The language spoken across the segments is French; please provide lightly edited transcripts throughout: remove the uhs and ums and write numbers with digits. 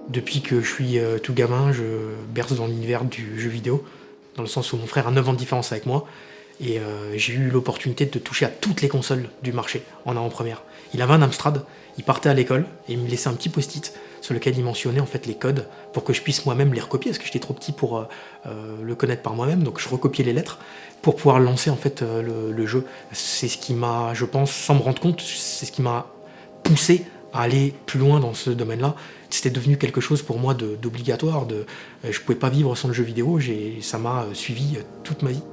Depuis que je suis tout gamin, je berce dans l'univers du jeu vidéo, dans le sens où mon frère a 9 ans de différence avec moi, et j'ai eu l'opportunité de toucher à toutes les consoles du marché en avant-première. Il avait un Amstrad, il partait à l'école, et il me laissait un petit post-it sur lequel il mentionnait en fait les codes pour que je puisse moi-même les recopier, parce que j'étais trop petit pour le connaître par moi-même, donc je recopiais les lettres pour pouvoir lancer en fait le jeu. C'est ce qui m'a, je pense, sans me rendre compte, c'est ce qui m'a poussé à aller plus loin dans ce domaine-là. C'était devenu quelque chose pour moi d'obligatoire. Je pouvais pas vivre sans le jeu vidéo. Ça m'a suivi toute ma vie.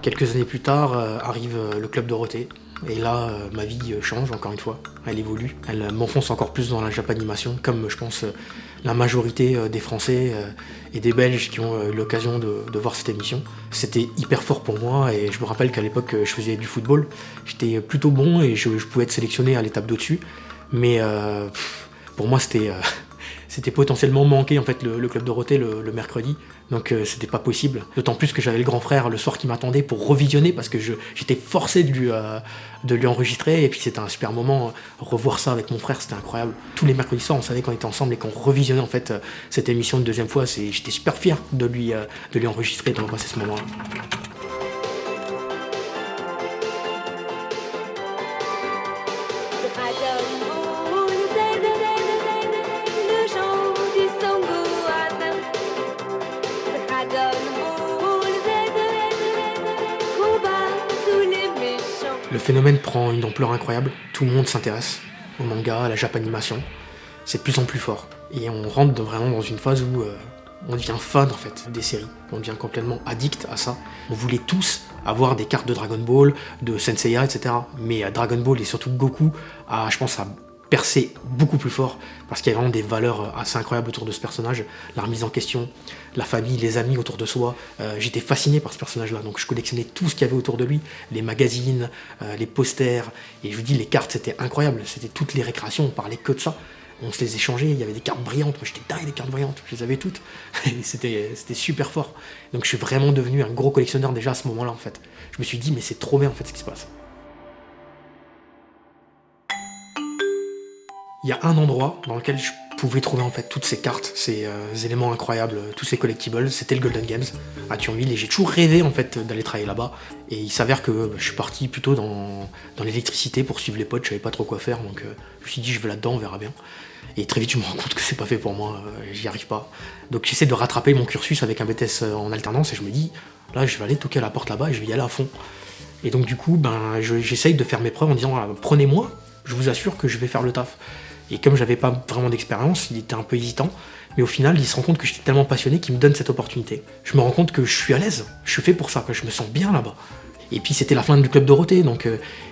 Quelques années plus tard, arrive le Club Dorothée. Et là, ma vie change encore une fois. Elle évolue. Elle m'enfonce encore plus dans la japanimation, comme je pense la majorité des Français et des Belges qui ont eu l'occasion de voir cette émission. C'était hyper fort pour moi et je me rappelle qu'à l'époque, je faisais du football. J'étais plutôt bon et je pouvais être sélectionné à l'étape d'au-dessus. Mais pour moi, c'était potentiellement manqué en fait le Club Dorothée le mercredi, donc c'était pas possible. D'autant plus que j'avais le grand frère le soir qui m'attendait pour revisionner parce que j'étais forcé de lui enregistrer et puis c'était un super moment, revoir ça avec mon frère c'était incroyable. Tous les mercredis soirs on savait qu'on était ensemble et qu'on revisionnait en fait cette émission une deuxième fois, j'étais super fier de lui enregistrer et de repasser ce moment-là. Le phénomène prend une ampleur incroyable, tout le monde s'intéresse au manga, à la japanimation, c'est de plus en plus fort. Et on rentre vraiment dans une phase où on devient fan en fait des séries, on devient complètement addict à ça. On voulait tous avoir des cartes de Dragon Ball, de Senseiya, etc. Mais Dragon Ball et surtout Goku je pense, a percé beaucoup plus fort parce qu'il y a vraiment des valeurs assez incroyables autour de ce personnage, la remise en question, la famille, les amis autour de soi. J'étais fasciné par ce personnage-là, donc je collectionnais tout ce qu'il y avait autour de lui, les magazines, les posters, et je vous dis, les cartes, c'était incroyable, c'était toutes les récréations, on parlait que de ça. On se les échangeait, il y avait des cartes brillantes, moi j'étais dingue des cartes brillantes, je les avais toutes, et c'était super fort. Donc je suis vraiment devenu un gros collectionneur déjà à ce moment-là en fait. Je me suis dit, mais c'est trop bien en fait ce qui se passe. Il y a un endroit dans lequel je pouvais trouver en fait toutes ces cartes, ces éléments incroyables, tous ces collectibles, c'était le Golden Games à Thionville et j'ai toujours rêvé en fait d'aller travailler là-bas. Et il s'avère que je suis parti plutôt dans l'électricité pour suivre les potes, je savais pas trop quoi faire donc je me suis dit je vais là-dedans, on verra bien. Et très vite je me rends compte que c'est pas fait pour moi, j'y arrive pas. Donc j'essaie de rattraper mon cursus avec un BTS en alternance et je me dis là je vais aller toquer à la porte là-bas et je vais y aller à fond. Et donc du coup j'essaye de faire mes preuves en disant prenez-moi, je vous assure que je vais faire le taf. Et comme j'avais pas vraiment d'expérience, il était un peu hésitant. Mais au final, il se rend compte que j'étais tellement passionné qu'il me donne cette opportunité. Je me rends compte que je suis à l'aise, je suis fait pour ça, que je me sens bien là-bas. Et puis c'était la fin du Club Dorothée, donc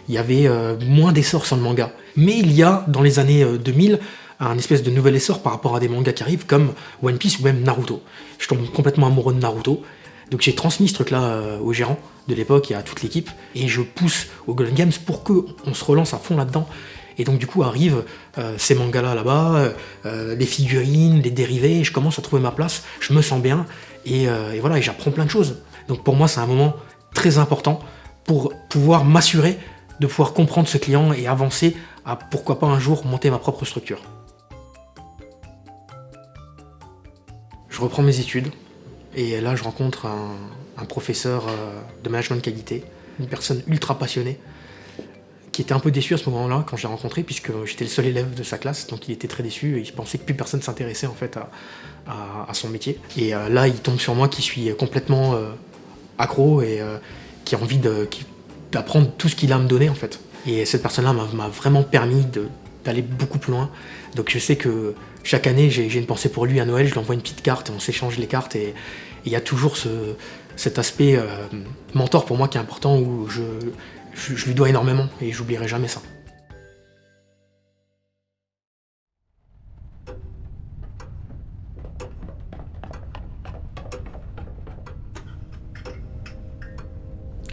il y avait moins d'essor sur le manga. Mais il y a, dans les années 2000, un espèce de nouvel essor par rapport à des mangas qui arrivent, comme One Piece ou même Naruto. Je tombe complètement amoureux de Naruto. Donc j'ai transmis ce truc-là au gérant de l'époque et à toute l'équipe. Et je pousse au Golden Games pour qu'on se relance à fond là-dedans. Et donc du coup arrivent ces mangas là-bas, les figurines, les dérivés, et je commence à trouver ma place, je me sens bien, et voilà, et j'apprends plein de choses. Donc pour moi c'est un moment très important pour pouvoir m'assurer de pouvoir comprendre ce client et avancer à pourquoi pas un jour monter ma propre structure. Je reprends mes études, et là je rencontre un professeur de management de qualité, une personne ultra passionnée, qui était un peu déçu à ce moment-là quand je l'ai rencontré puisque j'étais le seul élève de sa classe, donc il était très déçu et il pensait que plus personne s'intéressait en fait à son métier. Et là il tombe sur moi qui suis complètement accro et qui a envie d'apprendre tout ce qu'il a à me donner en fait. Et cette personne-là m'a vraiment permis d'aller beaucoup plus loin. Donc je sais que chaque année j'ai une pensée pour lui à Noël, je lui envoie une petite carte, on s'échange les cartes et il y a toujours cet aspect mentor pour moi qui est important où je lui dois énormément et j'oublierai jamais ça.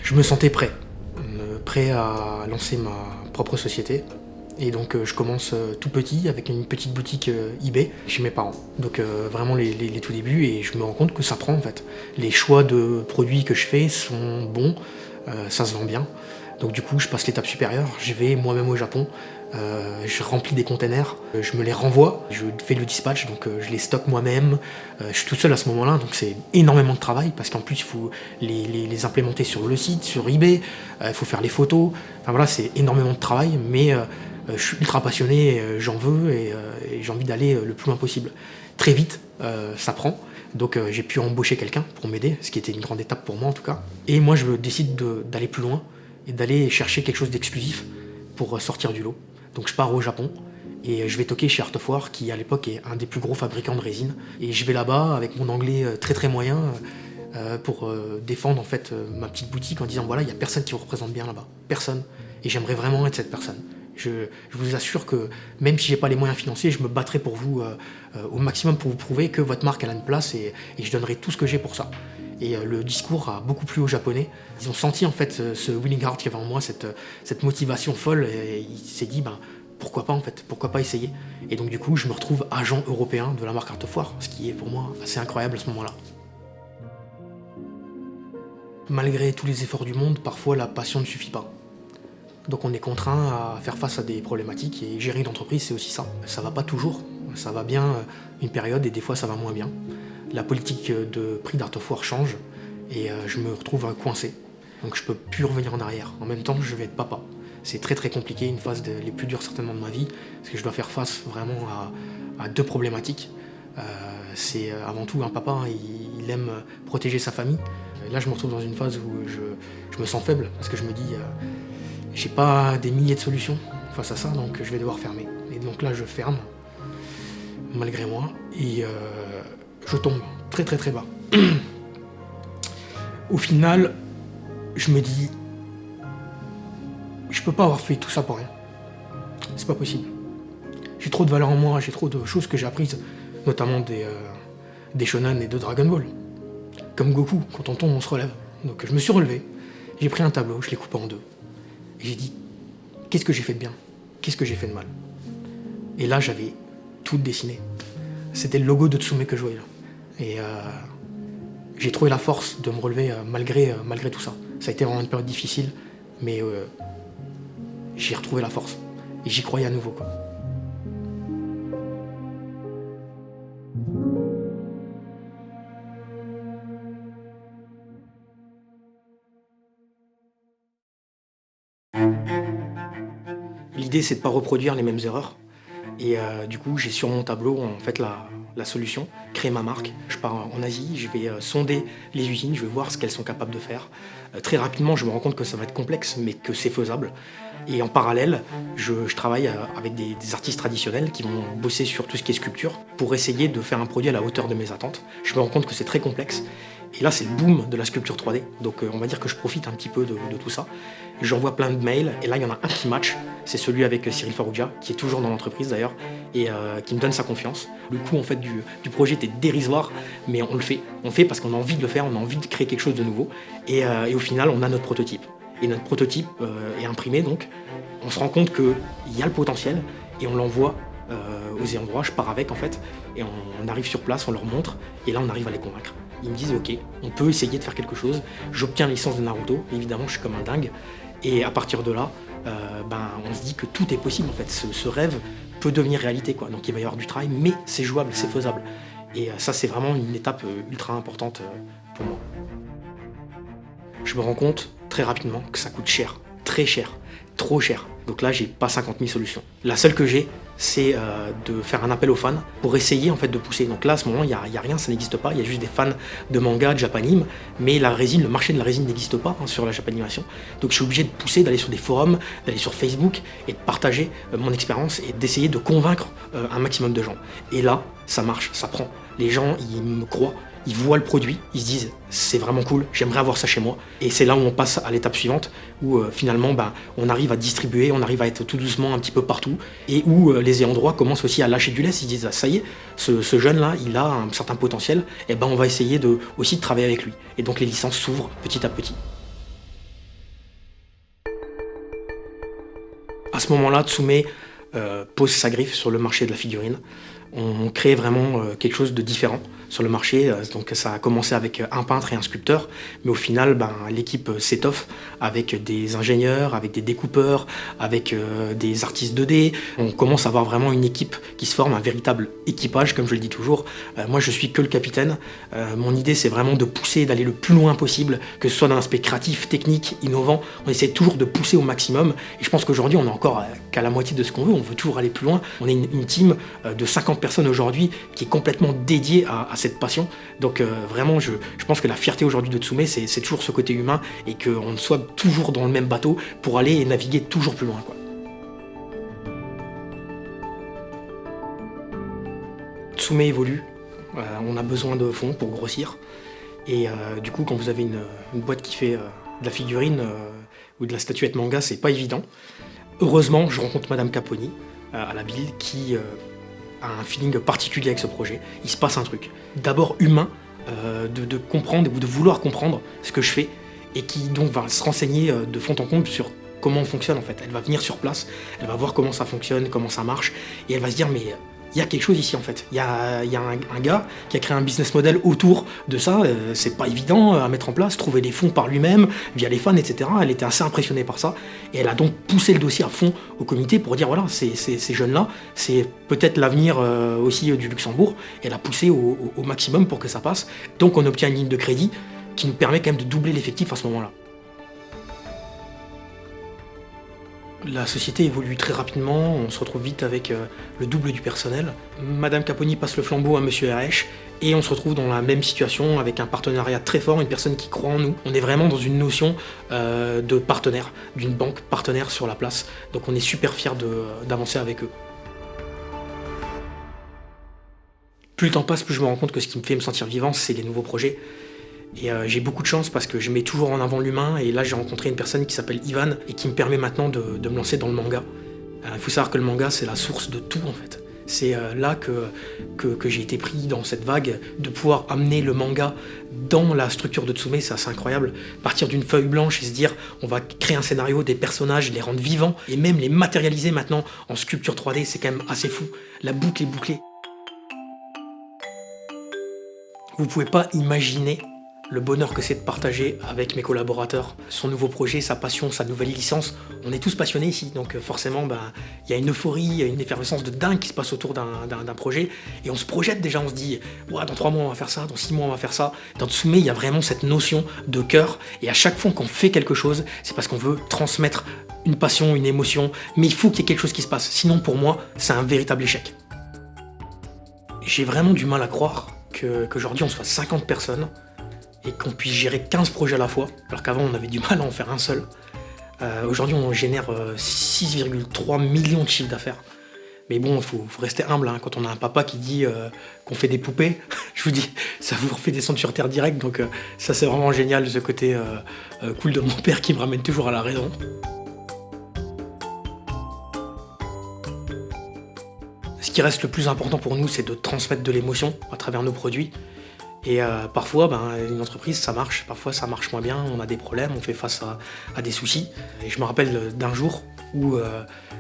Je me sentais prêt à lancer ma propre société Et donc je commence tout petit avec une petite boutique eBay chez mes parents. Donc vraiment les tout débuts, et je me rends compte que ça prend en fait. Les choix de produits que je fais sont bons, ça se vend bien. Donc du coup je passe l'étape supérieure, je vais moi-même au Japon, je remplis des containers, je me les renvoie, je fais le dispatch, donc je les stocke moi-même. Je suis tout seul à ce moment-là, donc c'est énormément de travail parce qu'en plus il faut les implémenter sur le site, sur eBay, il faut faire les photos. Enfin voilà, c'est énormément de travail, mais je suis ultra passionné, j'en veux et j'ai envie d'aller le plus loin possible. Très vite, ça prend. Donc j'ai pu embaucher quelqu'un pour m'aider, ce qui était une grande étape pour moi en tout cas. Et moi je décide d'aller plus loin et d'aller chercher quelque chose d'exclusif pour sortir du lot. Donc je pars au Japon et je vais toquer chez Art of War, qui à l'époque est un des plus gros fabricants de résine. Et je vais là-bas avec mon anglais très très moyen pour défendre en fait ma petite boutique en disant voilà, il n'y a personne qui vous représente bien là-bas, personne. Et j'aimerais vraiment être cette personne. Je vous assure que même si j'ai pas les moyens financiers, je me battrai pour vous au maximum pour vous prouver que votre marque elle a une place, et je donnerai tout ce que j'ai pour ça. Et le discours a beaucoup plu aux Japonais. Ils ont senti en fait ce winning heart qu'il y avait en moi, cette motivation folle, et il s'est dit pourquoi pas en fait, pourquoi pas essayer. Et donc du coup je me retrouve agent européen de la marque Art of War, ce qui est pour moi assez incroyable à ce moment-là. Malgré tous les efforts du monde, parfois la passion ne suffit pas. Donc on est contraint à faire face à des problématiques, et gérer une entreprise c'est aussi ça. Ça va pas toujours, ça va bien une période et des fois ça va moins bien. La politique de prix d'Art of War change et je me retrouve coincé. Donc je peux plus revenir en arrière. En même temps je vais être papa. C'est très très compliqué, une phase les plus dures certainement de ma vie, parce que je dois faire face vraiment à deux problématiques. C'est avant tout un papa, il aime protéger sa famille. Et là je me retrouve dans une phase où je me sens faible, parce que je me dis j'ai pas des milliers de solutions face à ça, donc je vais devoir fermer. Et donc là je ferme, malgré moi, et je tombe très très très bas. Au final, je me dis, je peux pas avoir fait tout ça pour rien. C'est pas possible. J'ai trop de valeur en moi, j'ai trop de choses que j'ai apprises, notamment des shonen et de Dragon Ball. Comme Goku, quand on tombe, on se relève. Donc je me suis relevé, j'ai pris un tableau, je l'ai coupé en deux. Et j'ai dit, qu'est-ce que j'ai fait de bien? Qu'est-ce que j'ai fait de mal? Et là, j'avais tout dessiné. C'était le logo de Tsume que je voyais là. Et j'ai trouvé la force de me relever malgré tout ça. Ça a été vraiment une période difficile, mais j'ai retrouvé la force. Et j'y croyais à nouveau, quoi. L'idée, c'est de ne pas reproduire les mêmes erreurs. Et du coup, j'ai sur mon tableau en fait la solution, créer ma marque. Je pars en Asie, je vais sonder les usines, je vais voir ce qu'elles sont capables de faire. Très rapidement, je me rends compte que ça va être complexe, mais que c'est faisable. Et en parallèle, je travaille avec des artistes traditionnels qui vont bosser sur tout ce qui est sculpture pour essayer de faire un produit à la hauteur de mes attentes. Je me rends compte que c'est très complexe. Et là, c'est le boom de la sculpture 3D. Donc on va dire que je profite un petit peu de tout ça. J'envoie plein de mails, et là, il y en a un qui match. C'est celui avec Cyril Farougia, qui est toujours dans l'entreprise d'ailleurs, et qui me donne sa confiance. Le coût en fait, du projet était dérisoire, mais on le fait. On le fait parce qu'on a envie de le faire, on a envie de créer quelque chose de nouveau. Et au final, on a notre prototype. Et notre prototype est imprimé, donc on se rend compte qu'il y a le potentiel, et on l'envoie aux ayants droit. Je pars avec en fait, et on arrive sur place, on leur montre, et là on arrive à les convaincre. Ils me disent ok, on peut essayer de faire quelque chose. J'obtiens la licence de Naruto, évidemment je suis comme un dingue, et à partir de là, on se dit que tout est possible en fait. Ce rêve peut devenir réalité, quoi. Donc il va y avoir du travail, mais c'est jouable, c'est faisable. Et ça c'est vraiment une étape ultra importante pour moi. Je me rends compte très rapidement que ça coûte cher, très cher, trop cher. Donc là, j'ai pas 50 000 solutions. La seule que j'ai, c'est de faire un appel aux fans pour essayer en fait de pousser. Donc là, à ce moment, il y a rien, ça n'existe pas. Il y a juste des fans de manga, de Japanime, mais la résine, le marché de la résine n'existe pas sur la Japanimation. Donc je suis obligé de pousser, d'aller sur des forums, d'aller sur Facebook et de partager mon expérience et d'essayer de convaincre un maximum de gens. Et là, ça marche, ça prend. Les gens, ils me croient. Ils voient le produit, ils se disent c'est vraiment cool, j'aimerais avoir ça chez moi. Et c'est là où on passe à l'étape suivante, où finalement on arrive à distribuer, on arrive à être tout doucement un petit peu partout, et où les ayants droit commencent aussi à lâcher du lest. Ils disent ah, ça y est, ce jeune-là, il a un certain potentiel, et on va essayer aussi de travailler avec lui. Et donc les licences s'ouvrent petit à petit. À ce moment-là, Tsume pose sa griffe sur le marché de la figurine. On crée vraiment quelque chose de différent sur le marché. Donc ça a commencé avec un peintre et un sculpteur, mais au final, l'équipe s'étoffe avec des ingénieurs, avec des découpeurs, avec des artistes 2D. On commence à avoir vraiment une équipe qui se forme, un véritable équipage, comme je le dis toujours. Moi, je suis que le capitaine. Mon idée, c'est vraiment de pousser, d'aller le plus loin possible, que ce soit d'un aspect créatif, technique, innovant. On essaie toujours de pousser au maximum. Et je pense qu'aujourd'hui, on n'est encore qu'à la moitié de ce qu'on veut. On veut toujours aller plus loin. On est une team de 50 personnes aujourd'hui qui est complètement dédiée à cette passion. Donc vraiment, je pense que la fierté aujourd'hui de Tsume, c'est toujours ce côté humain et qu'on soit toujours dans le même bateau pour aller et naviguer toujours plus loin, quoi. Tsume évolue. On a besoin de fonds pour grossir. Et du coup, quand vous avez une boîte qui fait de la figurine ou de la statuette manga, c'est pas évident. Heureusement, je rencontre Madame Caponi à la ville qui a un feeling particulier avec ce projet. Il se passe un truc. D'abord humain, de comprendre ou de vouloir comprendre ce que je fais et qui donc va se renseigner de fond en comble sur comment on fonctionne en fait. Elle va venir sur place, elle va voir comment ça fonctionne, comment ça marche et elle va se dire mais il y a quelque chose ici en fait. Il y a un gars qui a créé un business model autour de ça. C'est pas évident à mettre en place, trouver des fonds par lui-même, via les fans, etc. Elle était assez impressionnée par ça. Et elle a donc poussé le dossier à fond au comité pour dire voilà, ces jeunes-là, c'est peut-être l'avenir aussi du Luxembourg. Et elle a poussé au maximum pour que ça passe. Donc on obtient une ligne de crédit qui nous permet quand même de doubler l'effectif à ce moment-là. La société évolue très rapidement, on se retrouve vite avec le double du personnel. Madame Caponi passe le flambeau à Monsieur RH et on se retrouve dans la même situation avec un partenariat très fort, une personne qui croit en nous. On est vraiment dans une notion de partenaire, d'une banque partenaire sur la place. Donc on est super fiers d'avancer avec eux. Plus le temps passe, plus je me rends compte que ce qui me fait me sentir vivant, c'est les nouveaux projets. Et j'ai beaucoup de chance parce que je mets toujours en avant l'humain et là j'ai rencontré une personne qui s'appelle Ivan et qui me permet maintenant de me lancer dans le manga. Il faut savoir que le manga c'est la source de tout en fait. C'est là que j'ai été pris dans cette vague de pouvoir amener le manga dans la structure de Tsume, c'est assez incroyable. Partir d'une feuille blanche et se dire on va créer un scénario, des personnages, les rendre vivants et même les matérialiser maintenant en sculpture 3D, c'est quand même assez fou. La boucle est bouclée. Vous pouvez pas imaginer le bonheur que c'est de partager avec mes collaborateurs son nouveau projet, sa passion, sa nouvelle licence. On est tous passionnés ici, donc forcément, il y a une euphorie, il y a une effervescence de dingue qui se passe autour d'un projet. Et on se projette déjà, on se dit, ouais, dans 3 mois on va faire ça, dans 6 mois on va faire ça. Dans Tsume, il y a vraiment cette notion de cœur. Et à chaque fois qu'on fait quelque chose, c'est parce qu'on veut transmettre une passion, une émotion. Mais il faut qu'il y ait quelque chose qui se passe. Sinon, pour moi, c'est un véritable échec. J'ai vraiment du mal à croire qu'aujourd'hui on soit 50 personnes et qu'on puisse gérer 15 projets à la fois, alors qu'avant on avait du mal à en faire un seul. Aujourd'hui on génère 6,3 millions de chiffres d'affaires. Mais bon, il faut rester humble, hein. Quand on a un papa qui dit qu'on fait des poupées, je vous dis, ça vous refait descendre sur terre direct, donc ça c'est vraiment génial, ce côté cool de mon père qui me ramène toujours à la raison. Ce qui reste le plus important pour nous, c'est de transmettre de l'émotion à travers nos produits. Et parfois, une entreprise, ça marche. Parfois, ça marche moins bien. On a des problèmes, on fait face à des soucis. Et je me rappelle d'un jour où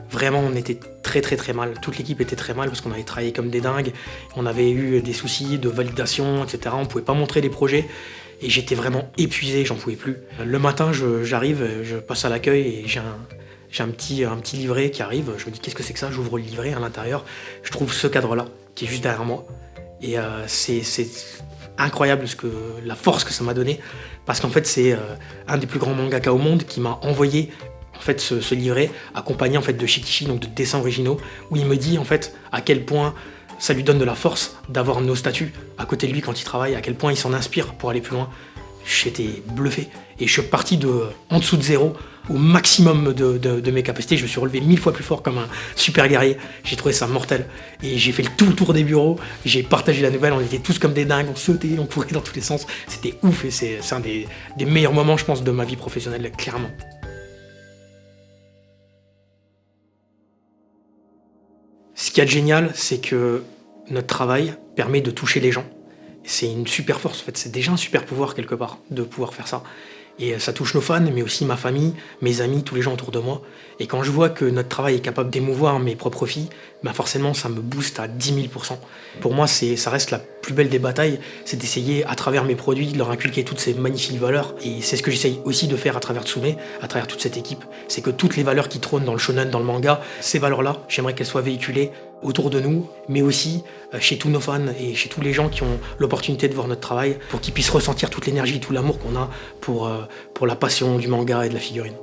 vraiment on était très très très mal. Toute l'équipe était très mal parce qu'on avait travaillé comme des dingues. On avait eu des soucis de validation, etc. On ne pouvait pas montrer les projets. Et j'étais vraiment épuisé, j'en pouvais plus. Le matin, j'arrive, je passe à l'accueil et j'ai un petit livret qui arrive. Je me dis, qu'est-ce que c'est que ça? J'ouvre le livret, à l'intérieur, je trouve ce cadre-là qui est juste derrière moi. Et c'est incroyable la force que ça m'a donné, parce qu'en fait c'est un des plus grands mangaka au monde qui m'a envoyé en fait ce livret accompagné en fait de shikishi, donc de dessins originaux, où il me dit en fait à quel point ça lui donne de la force d'avoir nos statues à côté de lui quand il travaille, à quel point il s'en inspire pour aller plus loin. J'étais bluffé et je suis parti en dessous de zéro au maximum de mes capacités. Je me suis relevé 1000 fois plus fort comme un super guerrier. J'ai trouvé ça mortel. Et j'ai fait tout le tour des bureaux. J'ai partagé la nouvelle. On était tous comme des dingues. On sautait, on courait dans tous les sens. C'était ouf et c'est un des meilleurs moments, je pense, de ma vie professionnelle, clairement. Ce qu'il y a de génial, c'est que notre travail permet de toucher les gens. C'est une super force, en fait. C'est déjà un super pouvoir, quelque part, de pouvoir faire ça. Et ça touche nos fans, mais aussi ma famille, mes amis, tous les gens autour de moi. Et quand je vois que notre travail est capable d'émouvoir mes propres filles, bah forcément, ça me booste à 10 000 %. Pour moi, ça reste la plus belle des batailles, c'est d'essayer, à travers mes produits, de leur inculquer toutes ces magnifiques valeurs. Et c'est ce que j'essaye aussi de faire à travers Tsume, à travers toute cette équipe. C'est que toutes les valeurs qui trônent dans le shonen, dans le manga, ces valeurs-là, j'aimerais qu'elles soient véhiculées autour de nous, mais aussi chez tous nos fans et chez tous les gens qui ont l'opportunité de voir notre travail, pour qu'ils puissent ressentir toute l'énergie, tout l'amour qu'on a pour la passion du manga et de la figurine.